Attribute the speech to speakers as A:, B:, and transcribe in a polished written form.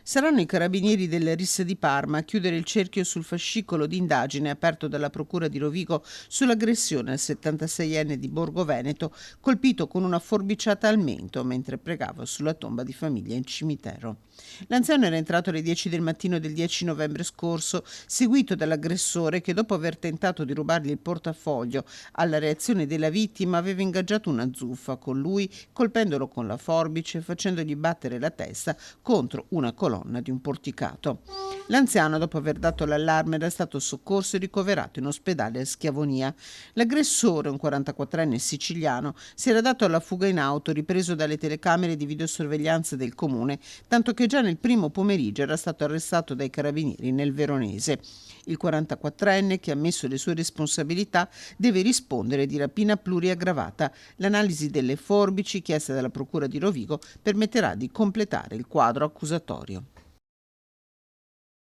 A: Saranno i carabinieri del RIS di Parma a chiudere il cerchio sul fascicolo di indagine aperto dalla Procura di Rovigo sull'aggressione al 76enne di Borgo Veneto colpito con una forbiciata al mento mentre pregava sulla tomba di famiglia in cimitero. L'anziano era entrato alle 10 del mattino del 10 novembre scorso, seguito dall'aggressore che dopo aver tentato di rubargli il portafoglio alla reazione della vittima aveva ingaggiato una zuffa con lui colpendolo con la forbice e facendogli battere la testa contro una colonna di un porticato. L'anziano, dopo aver dato l'allarme, era stato soccorso e ricoverato in ospedale a Schiavonia. L'aggressore, un 44enne siciliano, si era dato alla fuga in auto, ripreso dalle telecamere di videosorveglianza del comune, tanto che già nel primo pomeriggio era stato arrestato dai carabinieri nel Veronese. Il 44enne, che ha ammesso le sue responsabilità, deve rispondere di rapina pluriaggravata. L'analisi delle forbici chiesta dalla Procura di Rovigo permetterà di completare il quadro accusatorio.